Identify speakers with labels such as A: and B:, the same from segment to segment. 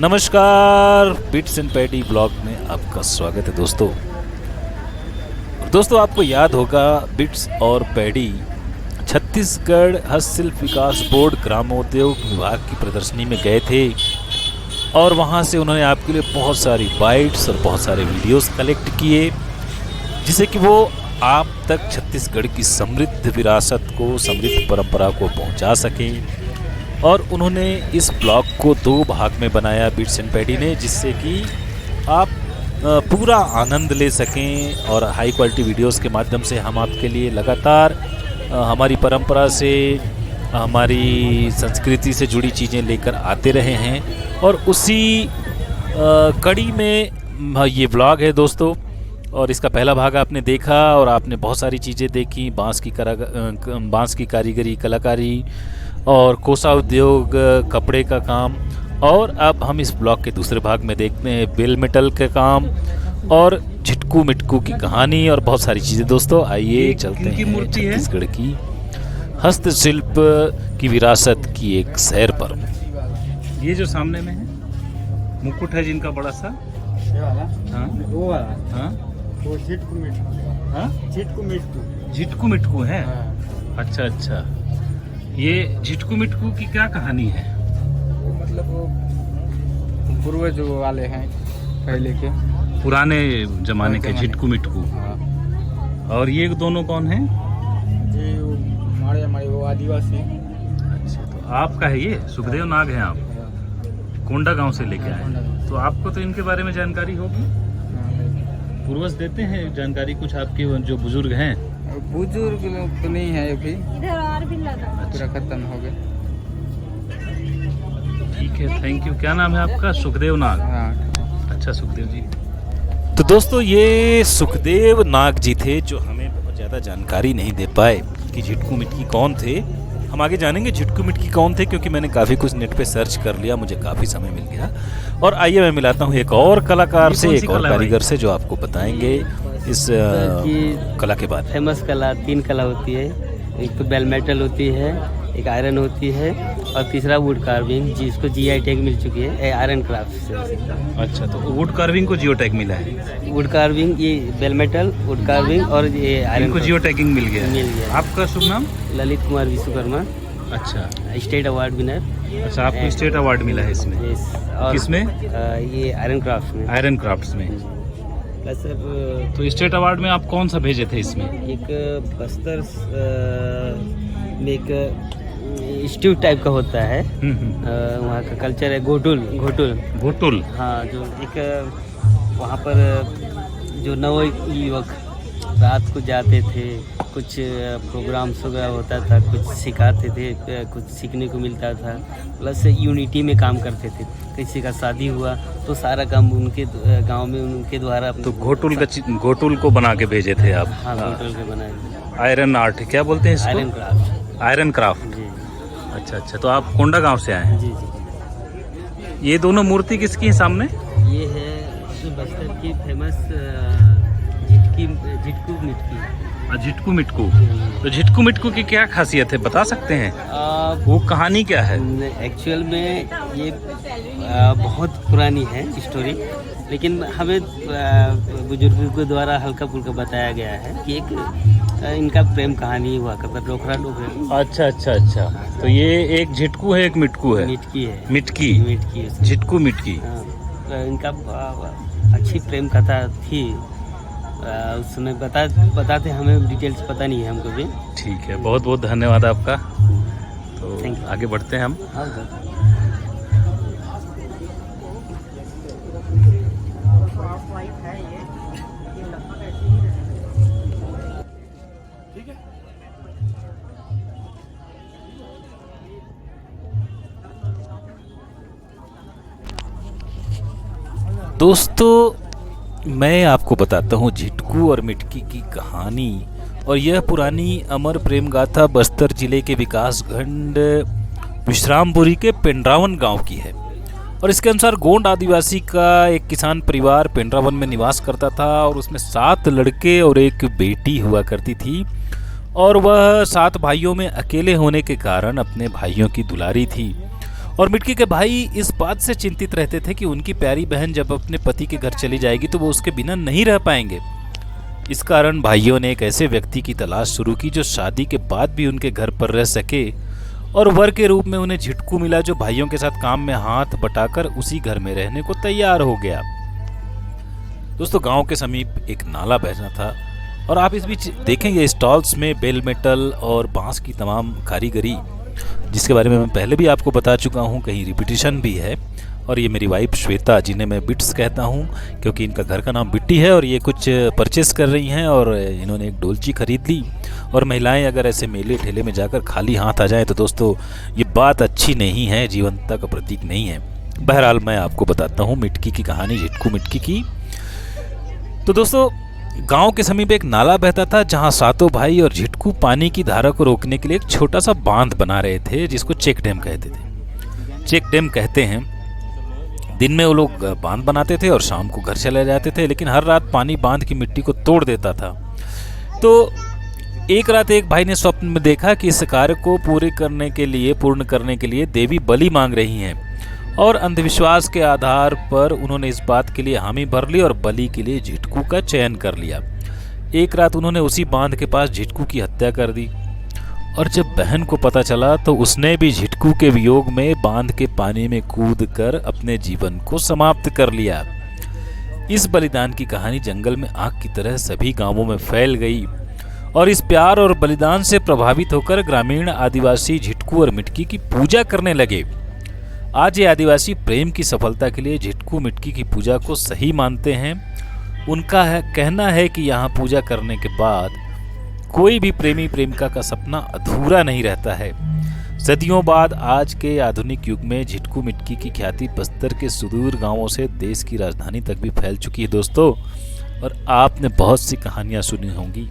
A: नमस्कार, bits and paddy blog में आपका स्वागत है दोस्तों। दोस्तों आपको याद होगा बिट्स और पैडी छत्तीसगढ़ हस्तशिल्प विकास बोर्ड ग्रामोद्योग विभाग की प्रदर्शनी में गए थे और वहां से उन्होंने आपके लिए बहुत सारी बाइट्स और बहुत सारे वीडियोस कलेक्ट किए, जिससे कि वो आप तक छत्तीसगढ़ की समृद्ध विरासत को, समृद्ध परंपरा को पहुंचा सकें। और उन्होंने इस ब्लॉग को 2 भाग में बनाया बिट्स एंड पैडी ने, जिससे कि आप पूरा आनंद ले सकें और हाई क्वालिटी वीडियोस के माध्यम से हम आपके लिए लगातार हमारी परंपरा से, हमारी संस्कृति से जुड़ी चीज़ें लेकर आते रहे हैं। और उसी कड़ी में ये ब्लॉग है दोस्तों। और इसका पहला भाग आपने देखा और आपने बहुत सारी चीज़ें देखी, बांस की कारीगरी, कलाकारी और कोसा उद्योग, कपड़े का काम। और अब हम इस ब्लॉग के दूसरे भाग में देखते हैं बेल मेटल का काम और झिटकू मिटकू की कहानी और बहुत सारी चीज़ें। दोस्तों आइए चलते हैं छत्तीसगढ़ की हस्तशिल्प की विरासत की एक सैर पर। ये जो सामने में है मुकुट है जिनका बड़ा सा, हाँ
B: वो वाला,
A: हाँ
B: वो झिटकू मिटकू,
A: हाँ झिटकू मिटकू है। अच्छा अच्छा, ये झिटकू मिटकू की क्या कहानी है?
B: वो मतलब वो पूर्वज वाले हैं पहले के,
A: पुराने जमाने के झिटकू मिटकू।
B: हाँ।
A: और ये दोनों कौन हैं?
B: ये हमारे वो आदिवासी।
A: अच्छा, तो आपका है ये सुखदेव नाग हैं आप? कोंडा गांव से लेके आए हैं। तो आपको तो इनके बारे में जानकारी होगी, पूर्वज देते हैं जानकारी कुछ आपके जो बुजुर्ग हैं?
B: बुजुर्ग लोग तो नहीं है अभी, पूरा खत्म हो गए।
A: ठीक है, थैंक यू। क्या नाम है आपका? सुखदेव नाग।
B: हाँ।
A: अच्छा सुखदेव जी। तो दोस्तों ये सुखदेव नाग जी थे जो हमें बहुत ज़्यादा जानकारी नहीं दे पाए कि झिटकू मिटकी कौन थे। हम आगे जानेंगे झिटकू मिटकी कौन थे, क्योंकि मैंने काफ़ी कुछ नेट पे सर्च कर लिया, मुझे काफ़ी समय मिल गया। और आइए मैं मिलाता हूँ एक और कलाकार से, एक और कारीगर से, जो आपको बताएंगे इस कला के बाद।
C: फेमस कला 3 कला होती है। एक तो बेल मेटल होती है, एक आयरन होती है और तीसरा वुड कार्विंग, जिसको जीआई टैग मिल चुकी है आयरन क्राफ्ट से।
A: अच्छा, तो वुड कार्विंग को जियो टैग मिला है?
C: वुड कार्विंग, ये बेल मेटल, वुड कार्विंग और ये आयरन
A: को जियो टैगिंग मिल गया।
C: मिल गया।
A: आपका शुभ नाम?
C: ललित कुमार विश्वकर्मा।
A: अच्छा,
C: स्टेट अवार्ड विनर।
A: अच्छा, आपको स्टेट अवार्ड मिला है इसमें?
C: और
A: किसमें?
C: ये आयरन क्राफ्ट में।
A: आयरन क्राफ्ट्स में।
C: प्लस सर, तो
A: स्टेट अवार्ड में आप कौन सा भेजे थे इसमें?
C: एक बस्तर में एक इंस्टीट्यूट टाइप का होता है, वहाँ का कल्चर है घोटुल। हाँ, जो एक वहाँ पर जो नवयुवक रात को जाते थे, कुछ प्रोग्राम्स वगैरह होता था, कुछ सिखाते थे, कुछ सीखने को मिलता था। प्लस यूनिटी में काम करते थे। किसी का शादी हुआ तो सारा काम उनके गांव में उनके द्वारा।
A: तो घोटुल को बना के भेजे थे आप?
C: हाँ, घोटुल के बनाए।
A: आयरन आर्ट क्या बोलते हैं इसको?
C: Iron craft.
A: Iron craft.
C: जी।
A: अच्छा अच्छा, तो आप कोंडा गांव से आए हैं?
C: जी जी।
A: ये दोनों मूर्ति किसकी है सामने?
C: ये है बस्तर की फेमस झिटकू मिटकी।
A: झिटकू मिटकू। तो झिटकू मिटकू की क्या खासियत है, बता सकते हैं? वो कहानी क्या है?
C: एक्चुअल में ये बहुत पुरानी है स्टोरी, लेकिन हमें बुजुर्गों के द्वारा हल्का फुल्का बताया गया है कि एक इनका प्रेम कहानी हुआ करता, डोकरा डोकरा।
A: अच्छा अच्छा अच्छा, तो ये एक झिटकू है, एक मिटकू है?
C: मिटकी है।
A: मिटकी झिटकू मिटकी।
C: तो इनका अच्छी प्रेम कथा थी उस समय। बताते हमें डिटेल्स पता नहीं है हमको भी।
A: ठीक है, बहुत बहुत धन्यवाद आपका। तो आगे बढ़ते हैं हम। दोस्तों मैं आपको बताता हूँ झिटकू और मिटकी की कहानी। और यह पुरानी अमर प्रेम गाथा बस्तर जिले के विकास खंड विश्रामपुरी के पेंड्रावन गांव की है। और इसके अनुसार गोंड आदिवासी का एक किसान परिवार पेंड्रावन में निवास करता था और उसमें 7 लड़के और एक बेटी हुआ करती थी। और वह 7 भाइयों में अकेले होने के कारण अपने भाइयों की दुलारी थी और मिटकी के भाई इस बात से चिंतित रहते थे कि उनकी प्यारी बहन जब अपने पति के घर चली जाएगी तो वो उसके बिना नहीं रह पाएंगे। इस कारण भाइयों ने एक ऐसे व्यक्ति की तलाश शुरू की जो शादी के बाद भी उनके घर पर रह सके, और वर के रूप में उन्हें झिटकू मिला जो भाइयों के साथ काम में हाथ बटाकर उसी घर में रहने को तैयार हो गया। दोस्तों, गांव के समीप एक नाला बहना था और आप इस बीच देखेंगे स्टॉल्स में बेल मेटल और बांस की तमाम कारीगरी, जिसके बारे में मैं पहले भी आपको बता चुका हूं, कहीं रिपीटिशन भी है। और ये मेरी वाइफ श्वेता, जिन्हें मैं बिट्स कहता हूं क्योंकि इनका घर का नाम बिट्टी है, और ये कुछ परचेस कर रही हैं और इन्होंने एक डोलची खरीद ली। और महिलाएं अगर ऐसे मेले ठेले में जाकर खाली हाथ आ जाएं तो दोस्तों ये बात अच्छी नहीं है, जीवंतता का प्रतीक नहीं है। बहरहाल मैं आपको बताता हूँ मिटकी की कहानी, झिटकू मिटकी की। तो दोस्तों, गांव के समीप एक नाला बहता था जहां सातों भाई और झिटकू पानी की धारा को रोकने के लिए एक छोटा सा बांध बना रहे थे, जिसको चेक डैम कहते थे। चेक डैम कहते हैं, दिन में वो लोग बांध बनाते थे और शाम को घर चले जाते थे, लेकिन हर रात पानी बांध की मिट्टी को तोड़ देता था। तो एक रात एक भाई ने स्वप्न में देखा कि इस कार्य को पूर्ण करने के लिए देवी बलि मांग रही हैं, और अंधविश्वास के आधार पर उन्होंने इस बात के लिए हामी भर ली और बलि के लिए झिटकू का चयन कर लिया। एक रात उन्होंने उसी बांध के पास झिटकू की हत्या कर दी, और जब बहन को पता चला तो उसने भी झिटकू के वियोग में बांध के पानी में कूदकर अपने जीवन को समाप्त कर लिया। इस बलिदान की कहानी जंगल में आग की तरह सभी गांवों में फैल गई, और इस प्यार और बलिदान से प्रभावित होकर ग्रामीण आदिवासी झिटकू और मिटकी की पूजा करने लगे। आज ये आदिवासी प्रेम की सफलता के लिए झिटकू मिटकी की पूजा को सही मानते हैं। उनका कहना है कि यहाँ पूजा करने के बाद कोई भी प्रेमी प्रेमिका का सपना अधूरा नहीं रहता है। सदियों बाद आज के आधुनिक युग में झिटकू मिटकी की ख्याति बस्तर के सुदूर गांवों से देश की राजधानी तक भी फैल चुकी है दोस्तों। और आपने बहुत सी कहानियां सुनी होंगी,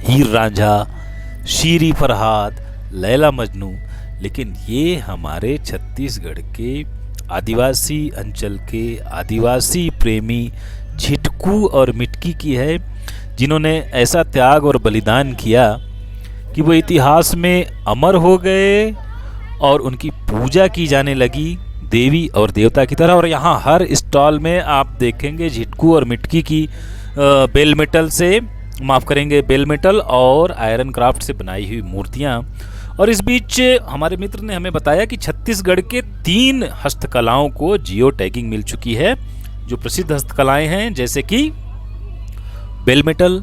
A: हीर रांझा, शीरी फरहाद, लैला मजनू, लेकिन ये हमारे छत्तीसगढ़ के आदिवासी अंचल के आदिवासी प्रेमी झिटकू और मिटकी की है, जिन्होंने ऐसा त्याग और बलिदान किया कि वो इतिहास में अमर हो गए और उनकी पूजा की जाने लगी देवी और देवता की तरह। और यहाँ हर स्टॉल में आप देखेंगे झिटकू और मिटकी की बेल मेटल और आयरन क्राफ्ट से बनाई हुई मूर्तियाँ। और इस बीच हमारे मित्र ने हमें बताया कि छत्तीसगढ़ के 3 हस्तकलाओं को जियो टैगिंग मिल चुकी है, जो प्रसिद्ध हस्तकलाएं हैं, जैसे कि बेल मेटल,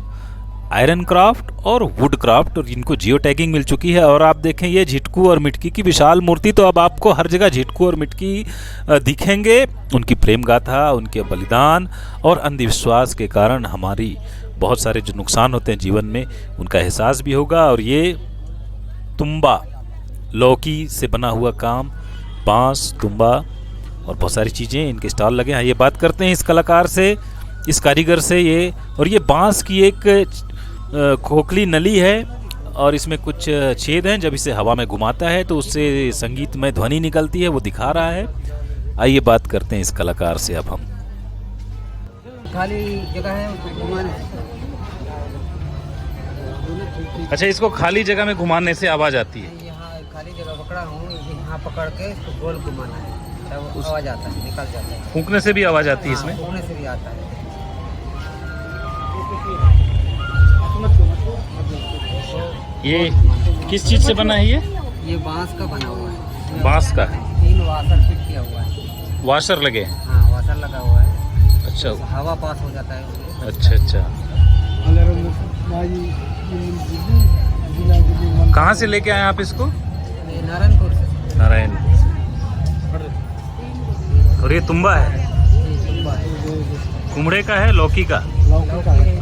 A: आयरन क्राफ्ट और वुड क्राफ्ट, और जिनको जियो टैगिंग मिल चुकी है। और आप देखें ये झिटकू और मिटकी की विशाल मूर्ति, तो अब आपको हर जगह झिटकू और मिटकी दिखेंगे। उनकी प्रेम गाथा, उनके बलिदान और अंधविश्वास के कारण हमारी बहुत सारे जो नुकसान होते हैं जीवन में, उनका एहसास भी होगा। और ये तुम्बा, लौकी से बना हुआ काम, बांस, तुम्बा और बहुत सारी चीज़ें, इनके स्टॉल लगे हैं। ये बात करते हैं इस कलाकार से, इस कारीगर से। ये बांस की एक खोखली नली है और इसमें कुछ छेद हैं। जब इसे हवा में घुमाता है तो उससे संगीतमय ध्वनि निकलती है, वो दिखा रहा है। आइए बात करते हैं इस कलाकार से अब हम।
B: खाली जगह है उसको घुमाने।
A: अच्छा, इसको खाली जगह में घुमाने से आवाज़ आती है।
B: यहाँ खाली जगह पकड़ा हूँ, यहाँ पकड़ के इसको गोल घुमाना है, तब आवाज़ आता है, निकल जाता है।
A: फूंकने से भी आवाज़ आती है इसमें?
B: फूंकने से भी आता है।
A: ये किस चीज़ से बना है
B: ये बांस का बना हुआ है।
A: बांस का?
B: 3 वाशर फिट किया हुआ है।
A: वाशर लगे?
B: हाँ, वाशर लगा हुआ है।
A: अच्छा,
B: हवा पास हो जाता है उसमें।
A: अच्छा। कहाँ से लेके आए आप इसको?
B: नारायणपुर से।
A: नारायण। और ये तुम्बा है?
B: तुम्बा है।
A: कुमड़े का है, लौकी का?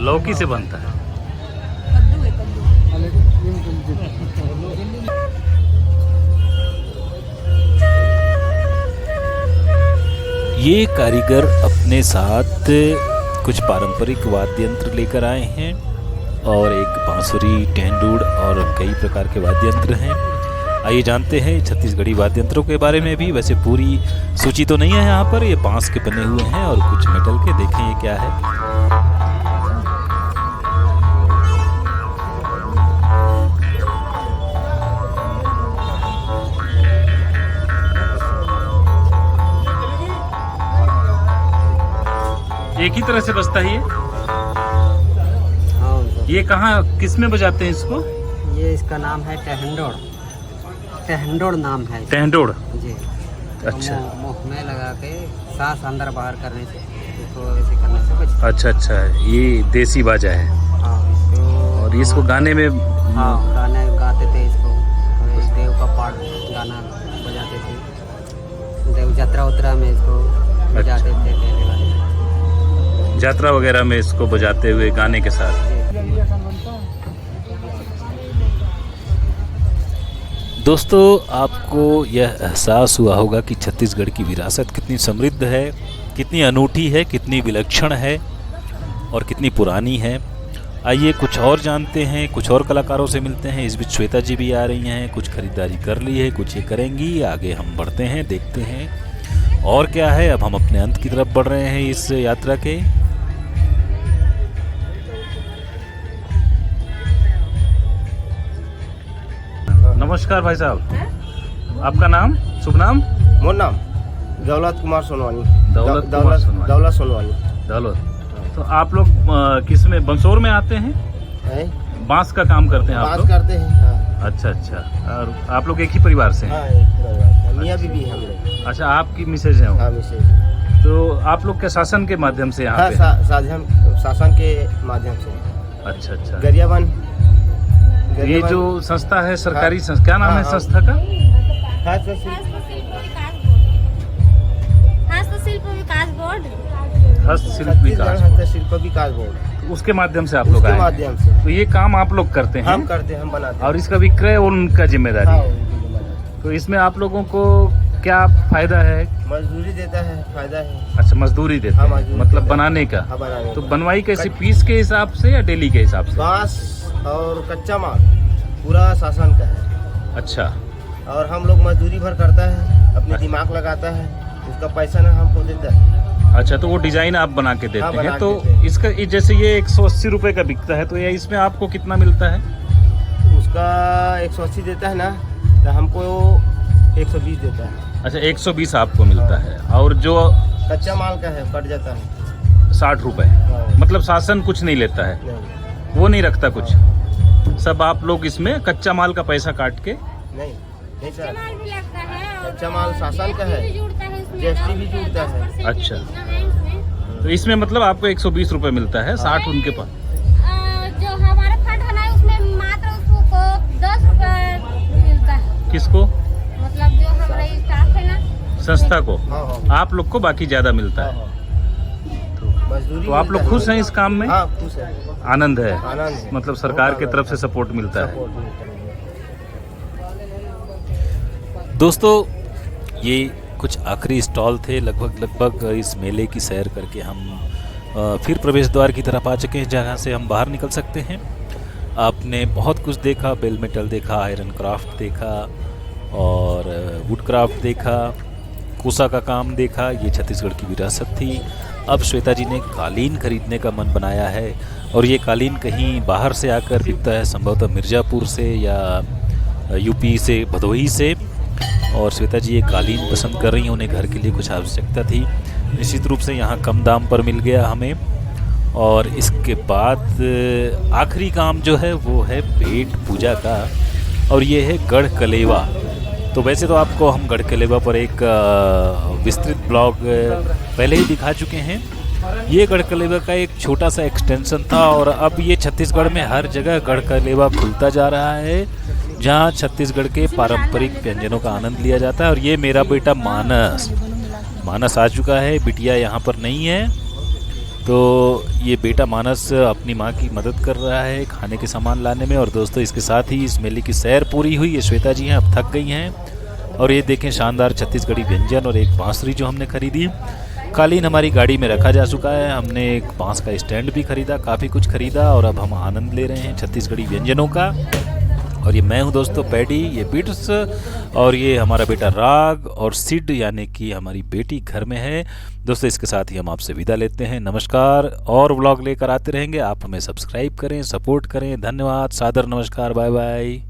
A: लौकी से बनता है। ये कारीगर अपने साथ कुछ पारंपरिक वाद्य यंत्र लेकर आए हैं, और एक बांसुरी, टेंडुड और कई प्रकार के वाद्य यंत्र हैं। आइए जानते हैं छत्तीसगढ़ी वाद्य यंत्रों के बारे में भी। वैसे पूरी सूची तो नहीं है यहाँ पर, ये बांस के बने हुए हैं और कुछ मेटल के। देखें ये क्या है। एक ही तरह से बजता है ये?
B: हाँ उनको।
A: ये कहाँ किस में बजाते हैं इसको?
B: ये इसका नाम है टहंडोड़। टहंडोड़ नाम है इसका।
A: टहंडोड़।
B: जी।
A: अच्छा।
B: मुंह में लगा के सांस अंदर बाहर करने से, इसको ऐसे करने से बचता है।
A: अच्छा, ये देसी बाजा है।
B: हाँ इसको।
A: और इसको गाने में
B: हाँ गाने गाते थे इसको, तो इस देव का पाठ गाना बजाते थे, देव यात्रा उतरा में इसको बजाते थे पहले वाले।
A: यात्रा वगैरह में इसको बजाते हुए गाने के साथ। दोस्तों, आपको यह एहसास हुआ होगा कि छत्तीसगढ़ की विरासत कितनी समृद्ध है, कितनी अनूठी है, कितनी विलक्षण है और कितनी पुरानी है। आइए कुछ और जानते हैं, कुछ और कलाकारों से मिलते हैं। इस बीच श्वेता जी भी आ रही हैं, कुछ खरीदारी कर ली है, कुछ ये करेंगी। आगे हम बढ़ते हैं, देखते हैं और क्या है। अब हम अपने अंत की तरफ बढ़ रहे हैं इस यात्रा के। नमस्कार भाई साहब, आपका नाम, शुभ नाम?
D: मोर नाम दौलत कुमार सोनवानी।
A: दौलत कुमार सोनवानी।
D: दौलत सोनवानी।
A: दौलत। तो आप लोग किस में, बंसोर में आते हैं? बांस का काम करते हैं आप लोग?
D: करते हैं। हाँ।
A: अच्छा। और आप लोग एक ही परिवार से हैं?
D: हाँ, एक परिवार। मियाँ बीबी हम लोग।
A: अच्छा, आपकी मिसेज हैं वो?
D: हाँ, मिसेज।
A: तो आप लोग के शासन के माध्यम से यहाँ
D: हाँ,
A: पे?
D: शासन के माध्यम से।
A: अच्छा।
D: गरियाबंद।
A: ये जो संस्था है सरकारी संस्था, क्या नाम है संस्था का?
E: हस्तशिल्प विकास बोर्ड।
A: हस्तशिल्प विकास।
D: हस्तशिल्प विकास बोर्ड।
A: उसके माध्यम से आप लोग आए?
D: माध्यम से।
A: तो ये काम आप लोग करते हैं?
D: हम करते हैं, हम बनाते हैं।
A: और इसका विक्रय उनका जिम्मेदारी
D: हाँ,
A: है?
D: उनकी जिम्मेदारी।
A: तो इसमें आप लोगों को क्या फायदा है?
D: मजदूरी देता है, फायदा है।
A: अच्छा, मजदूरी देते
D: हाँ,
A: हैं,
D: मजदूरी
A: मतलब
D: देते हैं।
A: बनाने का।
D: हाँ, बनाने
A: तो
D: का।
A: बनवाई कैसी, पीस के हिसाब से या डेली के हिसाब से?
D: बांस और कच्चा माल पूरा शासन का है।
A: अच्छा।
D: और हम लोग मजदूरी भर करता है, अपने दिमाग लगाता है, उसका पैसा ना हमको देता है।
A: अच्छा, तो वो डिजाइन आप बना के देते
D: हाँ, बना
A: हैं।
D: के
A: तो
D: देते हैं।
A: इसका जैसे ये 180 रुपए का बिकता है, तो ये इसमें आपको कितना मिलता है?
D: उसका 180 देता है ना, तो हमको 120 देता है।
A: अच्छा, 120 आपको मिलता है। और जो
D: कच्चा माल का है कट जाता है
A: 60 रुपए।
D: हाँ।
A: मतलब शासन कुछ नहीं लेता है,
D: नहीं,
A: वो नहीं रखता कुछ, सब आप लोग इसमें कच्चा माल का पैसा काट के?
D: नहीं, नहीं सर।
E: माल भी लगता है,
D: कच्चा माल शासन का है, GST भी जुड़ता है।
A: अच्छा। तो इसमें मतलब आपको 120 रुपए मिलता है, 60 उनके पास।
E: जो हमारा फंड है ना, उसमें मात्र उसको 10 रुपए मिलता है।
A: किसको?
E: मतलब जो हमारा स्टाफ है ना,
A: संस्था को?
D: हाँ, हाँ।
A: आप लोग को बाकी ज्यादा मिलता है।
D: मजदूरी
A: तो आप लोग
D: मिलता है।
A: खुश हैं इस काम में?
D: हाँ, खुश है।
A: आनंद है?
D: आनंद है।
A: मतलब सरकार
D: बहुत
A: की तरफ से
D: आनंद है।
A: सपोर्ट मिलता है।
D: सपोर्ट मिलता है।
A: दोस्तों, ये कुछ आखिरी स्टॉल थे। लगभग इस मेले की सैर करके हम फिर प्रवेश द्वार की तरफ आ चुके हैं, जहाँ से हम बाहर निकल सकते हैं। आपने बहुत कुछ देखा, बेल मेटल देखा, आयरन क्राफ्ट देखा और वुड क्राफ्ट देखा, कोसा का काम देखा। ये छत्तीसगढ़ की विरासत थी। अब श्वेता जी ने कालीन खरीदने का मन बनाया है, और ये कालीन कहीं बाहर से आकर बिकता है, संभवतः मिर्ज़ापुर से या यूपी से, भदोही से। और श्वेता जी ये कालीन पसंद कर रही हैं, उन्हें घर के लिए कुछ आवश्यकता थी। निश्चित रूप से यहाँ कम दाम पर मिल गया हमें। और इसके बाद आखिरी काम जो है वो है पेट पूजा का, और ये है गढ़ कलेवा। तो वैसे तो आपको हम गढ़ कलेवा पर एक विस्तृत ब्लॉग पहले ही दिखा चुके हैं। ये गढ़ कलेवा का एक छोटा सा एक्सटेंशन था, और अब ये छत्तीसगढ़ में हर जगह गढ़ कलेवा खुलता जा रहा है, जहाँ छत्तीसगढ़ के पारंपरिक व्यंजनों का आनंद लिया जाता है। और ये मेरा बेटा मानस आ चुका है, बिटिया यहाँ पर नहीं है। तो ये बेटा मानस अपनी माँ की मदद कर रहा है खाने के सामान लाने में। और दोस्तों, इसके साथ ही इस मेले की सैर पूरी हुई। ये श्वेता जी हैं, अब थक गई हैं। और ये देखें, शानदार छत्तीसगढ़ी व्यंजन और एक बांसुरी जो हमने खरीदी। कालीन हमारी गाड़ी में रखा जा चुका है। हमने एक बांस का स्टैंड भी खरीदा, काफ़ी कुछ खरीदा, और अब हम आनंद ले रहे हैं छत्तीसगढ़ी व्यंजनों का। और ये मैं हूँ दोस्तों पैडी, ये बिट्स, और ये हमारा बेटा राग, और सिड यानी कि हमारी बेटी घर में है। दोस्तों, इसके साथ ही हम आपसे विदा लेते हैं। नमस्कार, और व्लॉग लेकर आते रहेंगे। आप हमें सब्सक्राइब करें, सपोर्ट करें। धन्यवाद, सादर नमस्कार, बाय बाय।